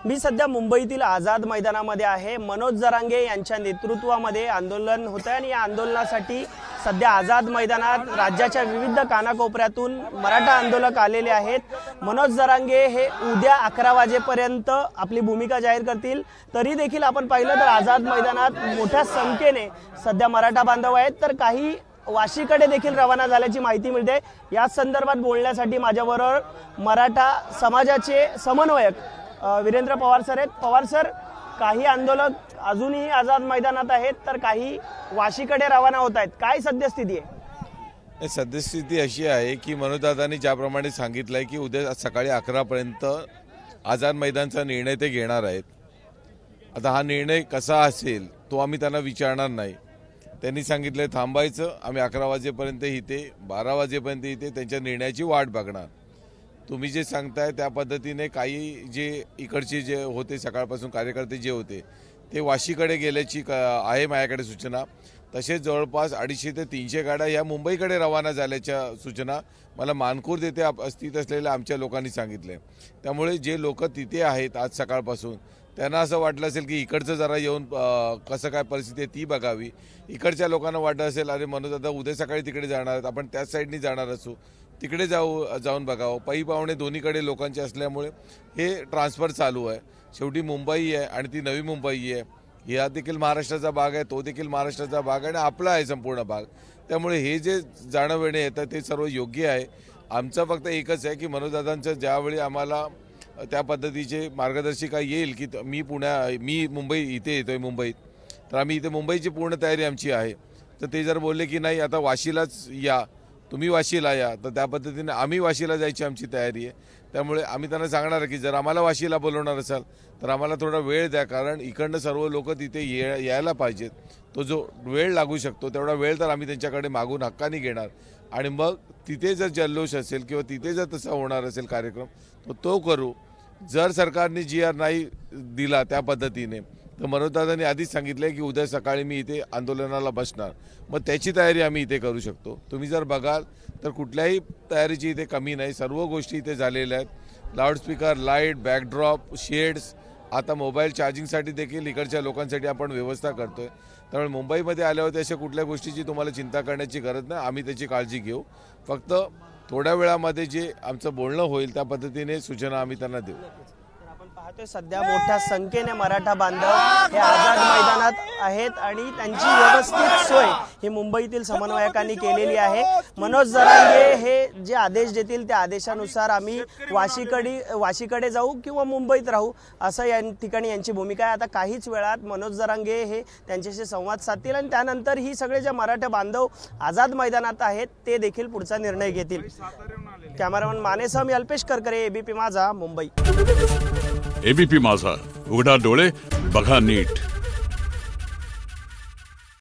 मी सध्या मुंबईतील आझाद मैदानामध्ये आहे। मनोज जरांगे यांच्या नेतृत्वामध्ये आंदोलन होतं आणि या आंदोलनासाठी सध्या आझाद मैदानात राज्याच्या विविध कानाकोपऱ्यातून मराठा आंदोलक आलेले आहेत। मनोज जरांगे हे उद्या 11 वाजेपर्यंत आपली भूमिका जाहीर करतील। तरी देखील आपण पाहिलं तर आझाद मैदानात मोठ्या संख्येने सध्या मराठा बांधव आहेत, तर काही वाशीकडे देखील रवाना झाल्याची माहिती मिळते। या संदर्भात बोलण्यासाठी माझ्याबरोबर मराठा समाजाचे समन्वयक वीरेंद्र पवार सर आहेत। पवार सर, काही आंदोलक अजूनही आझाद मैदानात आहेत, तर काही वाशीकडे रवाना होत आहेत, काय सद्यस्थिती आहे? सद्यस्थिती अशी आहे की मनोजदादांनी ज्याप्रमाणे सांगितलंय की उद्या सकाळी 11 पर्यंत आझाद मैदानचा निर्णय ते घेणार आहेत। आता हा निर्णय कसा असेल तो आम्ही त्यांना विचारणार नाही। त्यांनी सांगितलंय थांबायचं, आम्ही 11 वाजेपर्यंत इथे 12 वाजेपर्यंत इथे त्यांच्या निर्णयाची वाट बघणार। तुम्ही जे सांगताय त्या पद्धतीने काही जे इकडचे जे होते सकाळपासून कार्यकर्ते जे होते ते वाशीकडे गेल्याची आहे माझ्याकडे सूचना। तसेच जवळपास 250 ते 300 गाड्या या मुंबईकडे रवाना झाल्याच्या सूचना मला मानखुर्द देते स्थित असलेल्या आमच्या लोकांनी सांगितले। त्यामुळे जे लोक तिथे आहेत आज सकाळपासून त्यांना असं वाटलं असेल की इकडचं जरा येऊन कसं काय परिस्थिती आहे ती बघावी। इकडच्या लोकांना वाटलं असेल अरे मनोज दादा उद्या सकाळी तिकडे जाणार आहेत, आपण त्याच साईडनी जाणार असू, तिकडे जाऊन बघावं। पै पाहुणे दोन्हीकडे लोकांचे असल्यामुळे हे ट्रान्सफर चालू आहे। शेवटी मुंबई आहे आणि ती नवी मुंबई आहे, हा देखील महाराष्ट्राचा भाग आहे, तो देखील महाराष्ट्राचा भाग आहे आणि आपला आहे संपूर्ण भाग। त्यामुळे हे जे जाणं येणं येतं ते सर्व योग्य आहे। आमचं फक्त एकच आहे की मनोजदादांचं ज्यावेळी आम्हाला त्या पद्धतीचे मार्गदर्शिका येईल की मी मुंबई इथे येतोय मुंबईत, तर आम्ही इथे मुंबईची पूर्ण तयारी आमची आहे। तर ते जर बोलले की नाही आता वाशीलाच या, तुम्ही वाशीला या, तर त्या पद्धतीने आम्ही वाशीला जायची आमची तयारी आहे। त्यामुळे आम्ही त्यांना सांगणार की जर आम्हाला वाशीला बोलवणार असाल तर आम्हाला थोडा वेळ द्या, कारण इकडनं सर्व लोक तिथे यायला पाहिजेत। तो जो वेळ लागू शकतो तेवढा वेळ तर आम्ही त्यांच्याकडे मागून हक्काने घेणार आणि मग तिथे जर जल्लोष असेल किंवा तिथे जर तसा होणार असेल कार्यक्रम तो करू। जर सरकारने GR नाही दिला त्या पद्धतीने तर मनोजदादांनी आधीच सांगितलंय की उद्या सकाळी मी इथे आंदोलनाला बसणार, मग त्याची तयारी आम्ही इथे करू शकतो। तुम्ही जर बघाल तर कुठल्याही तयारीची इथे कमी नाही, सर्व गोष्टी इथे झालेल्या आहेत। लाऊडस्पीकर, लाईट, बॅकड्रॉप, शेड्स, आता मोबाईल चार्जिंगसाठी देखील इकडच्या लोकांसाठी आपण व्यवस्था करतोय। त्यामुळे मुंबईमध्ये आल्यावर अशा कुठल्या गोष्टीची तुम्हाला चिंता करण्याची गरज नाही, आम्ही त्याची काळजी घेऊ। फक्त थोड्या वेळामध्ये जे आमचं बोलणं होईल त्या पद्धतीने सूचना आम्ही त्यांना देऊ। पाहतोय सध्या मोठ्या संख्येने मराठा बांधव हे आझाद मैदानात आहेत आणि त्यांची व्यवस्थित सोय ही मुंबईतील समन्वयकांनी केलेली आहे। मनोज जरांगे हे जे आदेश देतील त्या आदेशानुसार आम्ही वाशीकडे जाऊ किंवा मुंबईत राहू असं या ठिकाणी यांची भूमिका आहे। आता काहीच वेळात मनोज जरांगे हे त्यांच्याशी संवाद साधतील आणि त्यानंतर ही सगळे जे मराठा बांधव आझाद मैदानात आहेत ते देखील पुढचा निर्णय घेतील। कॅमेरामन मानेसह मी अल्पेश करकरे, ABP माझा, मुंबई। ABP माझा, उघडा डोळे बघा नीट।